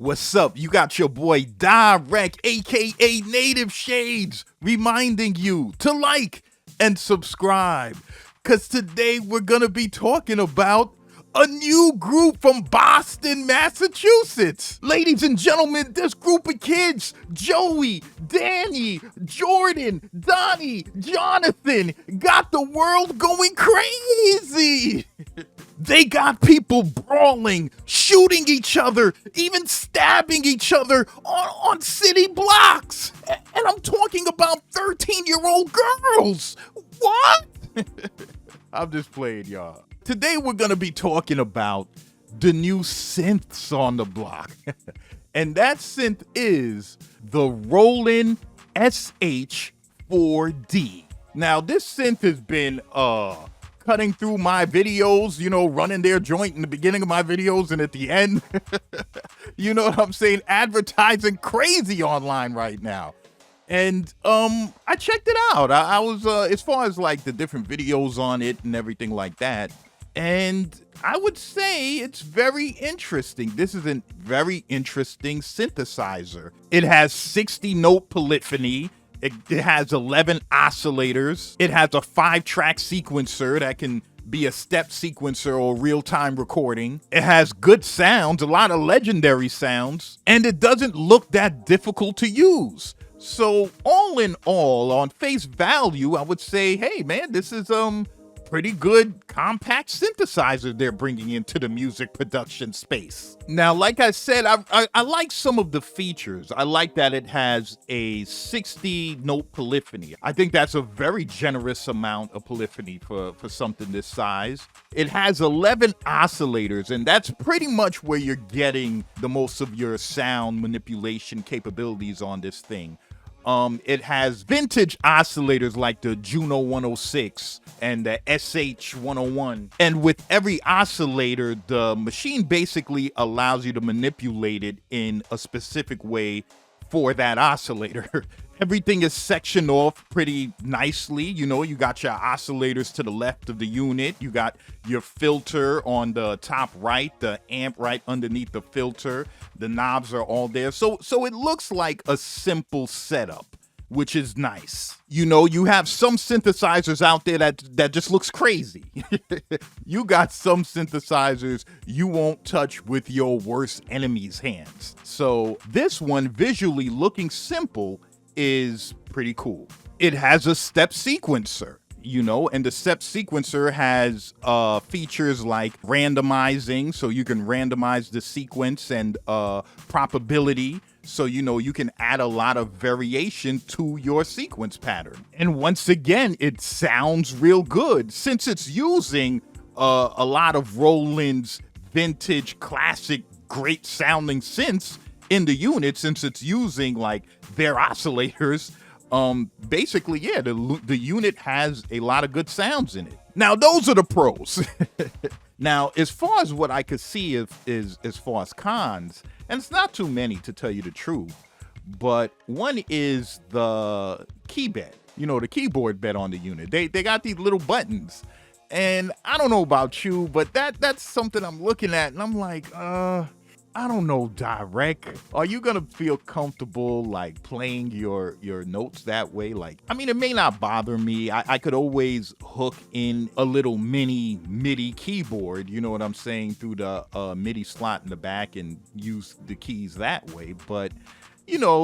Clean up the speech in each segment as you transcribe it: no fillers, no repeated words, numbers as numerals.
What's up? You got your boy Dyreck, aka Native Shades, reminding you to like and subscribe. Cause today we're gonna be talking about a new group from Boston, Massachusetts. Ladies and gentlemen, this group of kids, Joey, Danny, Jordan, Donnie, Jonathan, got the world going crazy. They got people brawling, shooting each other, even stabbing each other on city blocks. And I'm talking about 13-year-old girls. What? I'm just playing, y'all. Today we're going to be talking about the new synths on the block. And that synth is the Roland SH-4D. Now, this synth has been cutting through my videos, running their joint in the beginning of my videos and at the end. You know what I'm saying? Advertising crazy online right now. And I checked it out. I was as far as like the different videos on it and everything like that. And I would say it's very interesting. This is a very interesting synthesizer. It has 60-note polyphony. It has 11 oscillators. It has a 5-track sequencer that can be a step sequencer or real-time recording. It has good sounds, a lot of legendary sounds, and it doesn't look that difficult to use. So all in all, on face value, I would say, hey man, this is pretty good compact synthesizer they're bringing into the music production space. Now, like I said, I like some of the features. I like that it has a 60-note polyphony. I think that's a very generous amount of polyphony for something this size. It has 11 oscillators, and that's pretty much where you're getting the most of your sound manipulation capabilities on this thing. It has vintage oscillators like the Juno 106 and the SH-101. And with every oscillator, the machine basically allows you to manipulate it in a specific way for that oscillator. Everything is sectioned off pretty nicely. You got your oscillators to the left of the unit. You got your filter on the top right, the amp right underneath the filter. The knobs are all there. So it looks like a simple setup, which is nice. You have some synthesizers out there that just looks crazy. You got some synthesizers you won't touch with your worst enemy's hands. So this one, visually looking simple, is pretty cool. It has a step sequencer, and the step sequencer has features like randomizing, so you can randomize the sequence, and probability, so you can add a lot of variation to your sequence pattern. And once again, it sounds real good since it's using a lot of Roland's vintage, classic, great sounding synths in the unit, since it's using like their oscillators. Basically, yeah, the unit has a lot of good sounds in it. Now, those are the pros. Now, as far as what I could see is as far as cons, and it's not too many to tell you the truth, but one is the key bed, the keyboard bed on the unit. They got these little buttons, and I don't know about you, but that's something I'm looking at, and I'm like, I don't know, Dyreck. Are you gonna feel comfortable like playing your notes that way? Like, I mean, it may not bother me. I could always hook in a little mini MIDI keyboard, you know what I'm saying, through the MIDI slot in the back and use the keys that way. But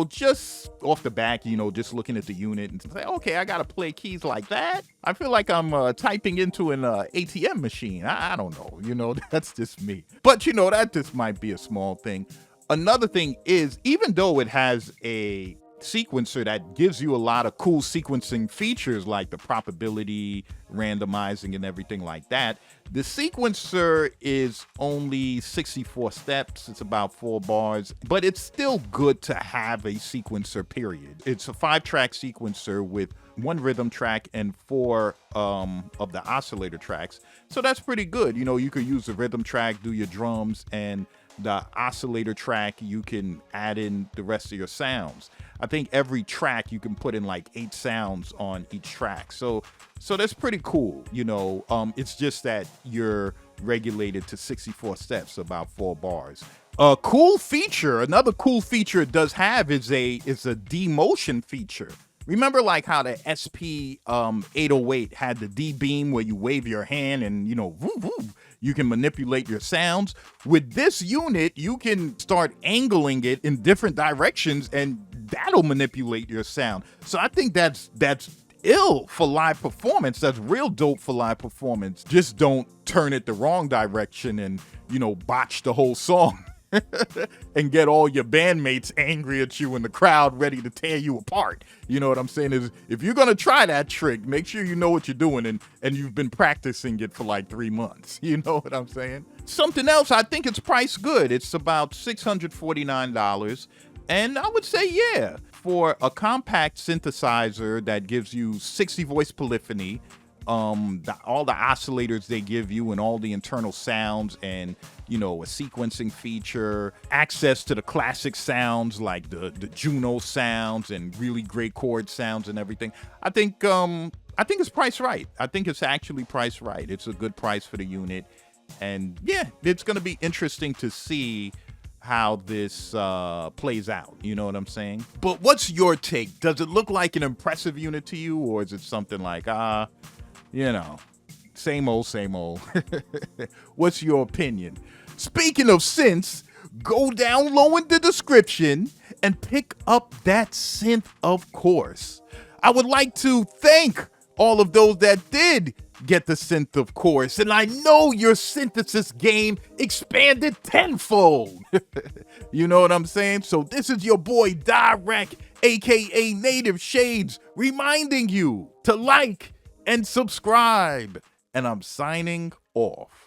just off the back, just looking at the unit and say, okay, I gotta play keys like that. I feel like I'm typing into an ATM machine. I don't know, that's just me. But that just might be a small thing. Another thing is, even though it has a sequencer that gives you a lot of cool sequencing features like the probability, randomizing, and everything like that, the sequencer is only 64 steps. It's about 4 bars, but it's still good to have a sequencer, period. It's a 5-track sequencer with 1 rhythm track and 4 of the oscillator tracks. So that's pretty good. You could use the rhythm track, do your drums, and the oscillator track, you can add in the rest of your sounds. I think every track you can put in like 8 sounds on each track. So that's pretty cool. It's just that you're regulated to 64 steps, about 4 bars. A cool feature, another cool feature it does have is a demotion feature. Remember like how the SP 808 had the D beam where you wave your hand and woo, woo, you can manipulate your sounds. With this unit, you can start angling it in different directions and that'll manipulate your sound. So I think that's ill for live performance. That's real dope for live performance. Just don't turn it the wrong direction and botch the whole song. And get all your bandmates angry at you in the crowd ready to tear you apart. You know what I'm saying? Is if you're gonna try that trick, make sure you know what you're doing and you've been practicing it for like 3 months. You know what I'm saying? Something else, I think it's priced good. It's about $649. And I would say, yeah, for a compact synthesizer that gives you 60 voice polyphony, all the oscillators they give you and all the internal sounds and a sequencing feature, access to the classic sounds like the Juno sounds and really great chord sounds and everything. I think it's priced right. I think it's actually priced right. It's a good price for the unit. And yeah, it's going to be interesting to see how this plays out. You know what I'm saying? But what's your take? Does it look like an impressive unit to you, or is it something like, same old, same old? What's your opinion? Speaking of synths, go down low in the description and pick up that synth, of course. I would like to thank all of those that did get the synth, of course, and I know your synthesis game expanded tenfold. You know what I'm saying? So this is your boy Dyreck, aka Native Shades, reminding you to like and subscribe. And I'm signing off.